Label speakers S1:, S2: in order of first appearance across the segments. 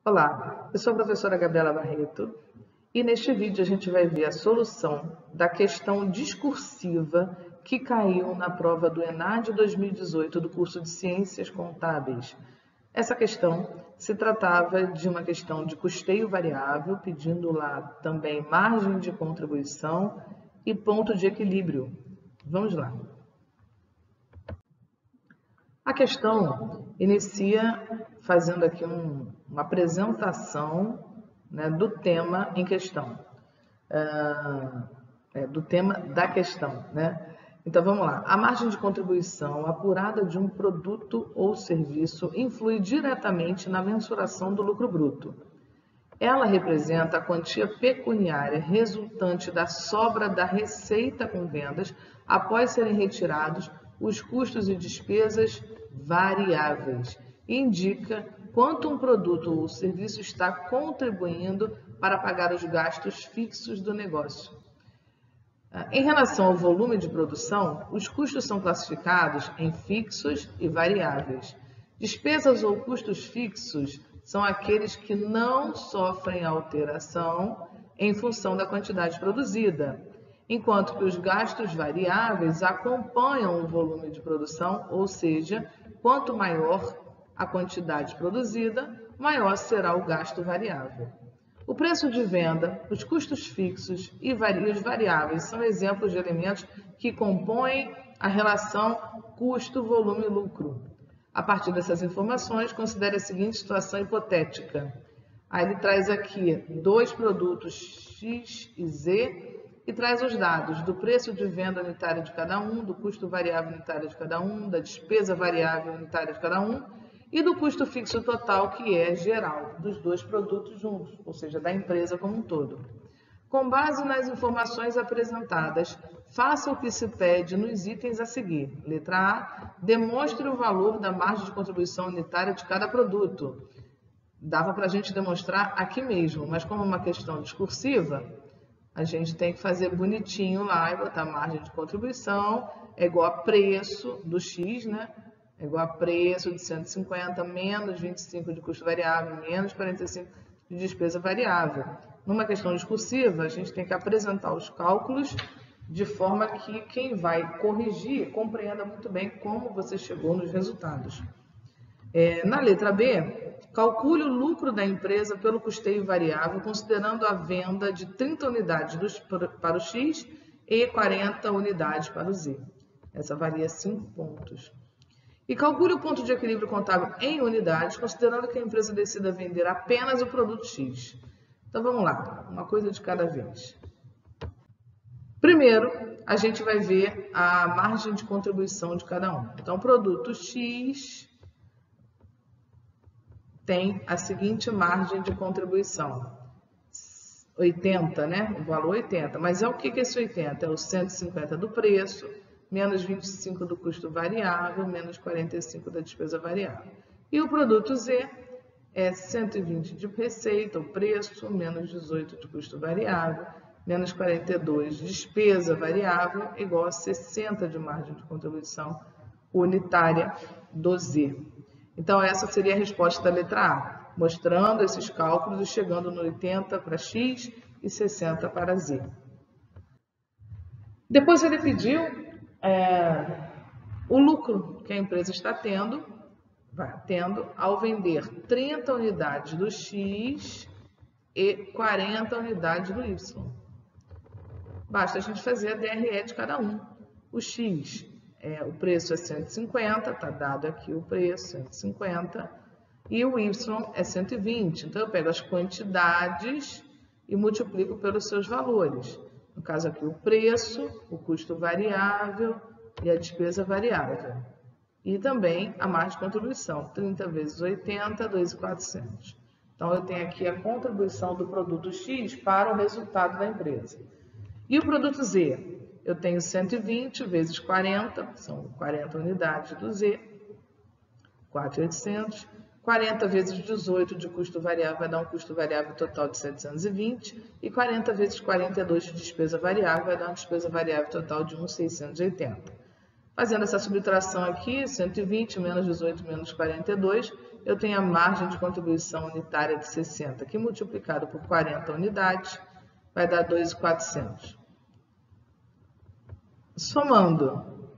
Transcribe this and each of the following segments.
S1: Olá, eu sou a professora Gabriela Barreto e neste vídeo a gente vai ver a solução da questão discursiva que caiu na prova do ENAD 2018 do curso de Ciências Contábeis. Essa questão se tratava de uma questão de custeio variável, pedindo lá também margem de contribuição e ponto de equilíbrio. Vamos lá. A questão inicia fazendo aqui uma apresentação, né, do tema em questão, do tema da questão, né? Então vamos lá. A margem de contribuição apurada de um produto ou serviço influi diretamente na mensuração do lucro bruto. Ela representa a quantia pecuniária resultante da sobra da receita com vendas após serem retirados os custos e despesas variáveis. Indica quanto um produto ou serviço está contribuindo para pagar os gastos fixos do negócio. Em relação ao volume de produção, os custos são classificados em fixos e variáveis. Despesas ou custos fixos são aqueles que não sofrem alteração em função da quantidade produzida, enquanto que os gastos variáveis acompanham o volume de produção, ou seja, quanto maior a quantidade produzida, maior será o gasto variável. O preço de venda, os custos fixos e os variáveis são exemplos de elementos que compõem a relação custo-volume-lucro. A partir dessas informações, considere a seguinte situação hipotética. Aí ele traz aqui dois produtos X e Z e traz os dados do preço de venda unitária de cada um, do custo variável unitário de cada um, da despesa variável unitária de cada um e do custo fixo total, que é geral, dos dois produtos juntos, ou seja, da empresa como um todo. Com base nas informações apresentadas, faça o que se pede nos itens a seguir. Letra A, demonstre o valor da margem de contribuição unitária de cada produto. Dava para a gente demonstrar aqui mesmo, mas como é uma questão discursiva, a gente tem que fazer bonitinho lá e botar margem de contribuição, é igual a preço do X, né? É igual a preço de 150 menos 25 de custo variável, menos 45 de despesa variável. Numa questão discursiva, a gente tem que apresentar os cálculos de forma que quem vai corrigir compreenda muito bem como você chegou nos resultados. Na letra B, calcule o lucro da empresa pelo custeio variável, considerando a venda de 30 unidades para o X e 40 unidades para o Z. Essa varia 5 pontos. E calcule o ponto de equilíbrio contábil em unidades, considerando que a empresa decida vender apenas o produto X. Então vamos lá, uma coisa de cada vez. Primeiro, a gente vai ver a margem de contribuição de cada um. Então, produto X tem a seguinte margem de contribuição. 80, né? O valor 80. Mas é o que é esse 80? É o 150 do preço, menos 25 do custo variável, menos 45 da despesa variável. E o produto Z é 120 de receita, o preço, menos 18 de custo variável, menos 42 de despesa variável, igual a 60 de margem de contribuição unitária do Z. Então, essa seria a resposta da letra A, mostrando esses cálculos e chegando no 80 para X e 60 para Z. Depois ele pediu o lucro que a empresa está tendo ao vender 30 unidades do X e 40 unidades do Y. Basta a gente fazer a DRE de cada um. O X, o preço é 150, está dado aqui o preço, 150, e o Y é 120. Então, eu pego as quantidades e multiplico pelos seus valores. No caso aqui, o preço, o custo variável e a despesa variável. E também a margem de contribuição, 30 vezes 80, 2.400. Então, eu tenho aqui a contribuição do produto X para o resultado da empresa. E o produto Z? Eu tenho 120 vezes 40, são 40 unidades do Z, 4.800. 40 vezes 18 de custo variável vai dar um custo variável total de 720. E 40 vezes 42 de despesa variável vai dar uma despesa variável total de 1.680. Fazendo essa subtração aqui, 120 menos 18 menos 42, eu tenho a margem de contribuição unitária de 60, que multiplicado por 40 unidades, vai dar 2.400. Somando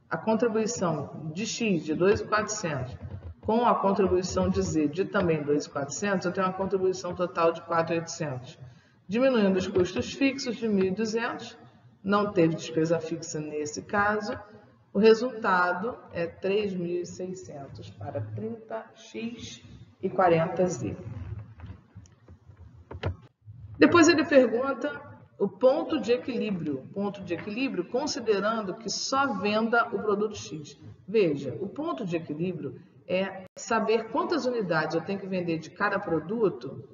S1: a contribuição de X de 2.400 com a contribuição de Z de também 2.400, eu tenho uma contribuição total de 4.800. Diminuindo os custos fixos de 1.200, não teve despesa fixa nesse caso, o resultado é 3.600 para 30X e 40Z. Depois ele pergunta o ponto de equilíbrio. Ponto de equilíbrio considerando que só venda o produto X. Veja, o ponto de equilíbrio é saber quantas unidades eu tenho que vender de cada produto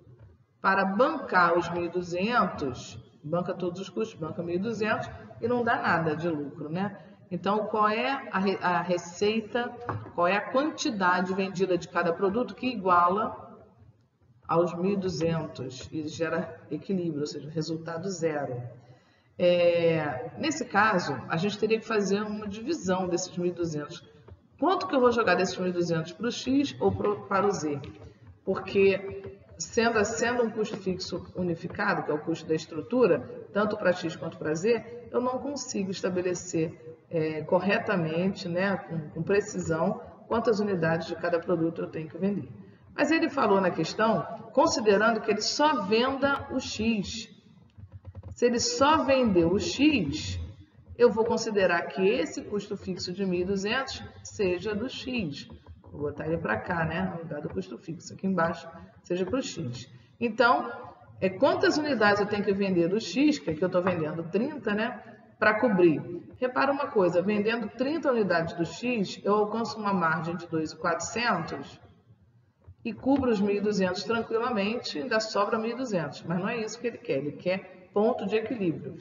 S1: para bancar os 1.200, banca todos os custos, banca 1.200 e não dá nada de lucro, né? Então, qual é a receita, qual é a quantidade vendida de cada produto que iguala aos 1.200 e gera equilíbrio, ou seja, resultado zero. Nesse caso, a gente teria que fazer uma divisão desses 1.200. Quanto que eu vou jogar desses 1.200 para o X ou para o Z? Porque sendo um custo fixo unificado, que é o custo da estrutura, tanto para X quanto para Z, eu não consigo estabelecer corretamente, né, com precisão, quantas unidades de cada produto eu tenho que vender. Mas ele falou na questão, considerando que ele só venda o X. Se ele só vendeu o X, eu vou considerar que esse custo fixo de 1.200 seja do X. Vou botar ele para cá, né? No lugar do custo fixo, aqui embaixo, seja para o X. Então, quantas unidades eu tenho que vender do X, que aqui eu estou vendendo 30, né? Para cobrir. Repara uma coisa, vendendo 30 unidades do X, eu alcanço uma margem de 2.400 e cubro os 1.200 tranquilamente, ainda sobra 1.200. Mas não é isso que ele quer ponto de equilíbrio.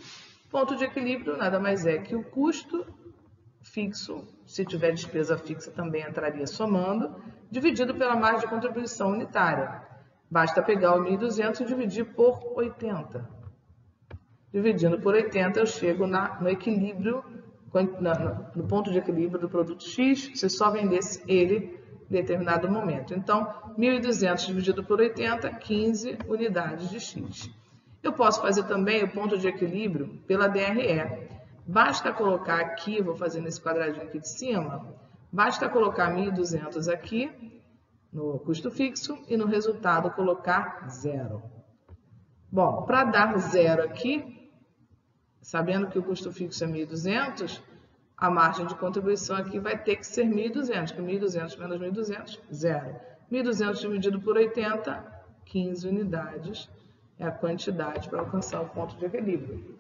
S1: Ponto de equilíbrio nada mais é que o custo fixo, se tiver despesa fixa também entraria somando, dividido pela margem de contribuição unitária. Basta pegar o 1.200 e dividir por 80. Dividindo por 80 eu chego no equilíbrio, no ponto de equilíbrio do produto X, se só vendesse ele em determinado momento. Então, 1.200 dividido por 80, 15 unidades de X. Eu posso fazer também o ponto de equilíbrio pela DRE. Basta colocar aqui, vou fazer nesse quadradinho aqui de cima, basta colocar 1.200 aqui no custo fixo e no resultado colocar 0. Bom, para dar 0 aqui, sabendo que o custo fixo é 1.200, a margem de contribuição aqui vai ter que ser 1.200, que 1.200 menos 1.200, 0. 1.200 dividido por 80, 15 unidades é a quantidade para alcançar o ponto de equilíbrio.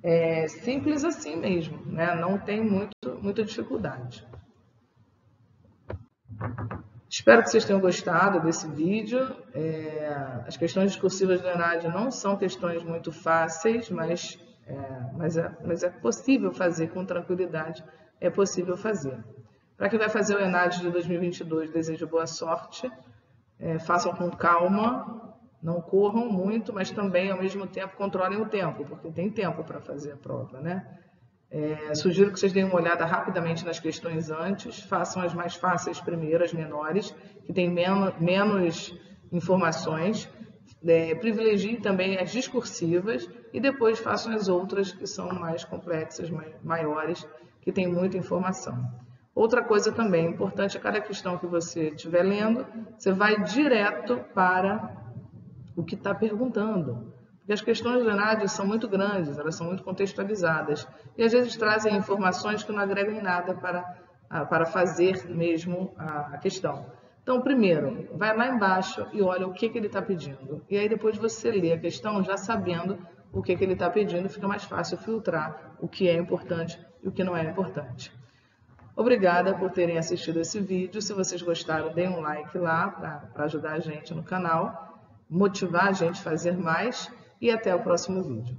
S1: É simples assim mesmo, né? Não tem muita dificuldade. Espero que vocês tenham gostado desse vídeo. As questões discursivas do ENAD não são questões muito fáceis, mas é possível fazer com tranquilidade, é possível fazer. Para quem vai fazer o ENAD de 2022, desejo boa sorte, façam com calma, não corram muito, mas também, ao mesmo tempo, controlem o tempo, porque tem tempo para fazer a prova, né? Sugiro que vocês deem uma olhada rapidamente nas questões antes, façam as mais fáceis primeiro, as menores, que têm menos informações, privilegiem também as discursivas e depois façam as outras que são mais complexas, maiores, que têm muita informação. Outra coisa também importante, a cada questão que você estiver lendo, você vai direto para o que está perguntando. Porque as questões do ENAD são muito grandes, elas são muito contextualizadas e às vezes trazem informações que não agregam em nada para fazer mesmo a questão. Então, primeiro, vai lá embaixo e olha o que ele está pedindo. E aí depois você lê a questão já sabendo o que ele está pedindo, fica mais fácil filtrar o que é importante e o que não é importante. Obrigada por terem assistido esse vídeo. Se vocês gostaram, deem um like lá para ajudar a gente no canal, motivar a gente a fazer mais e até o próximo vídeo.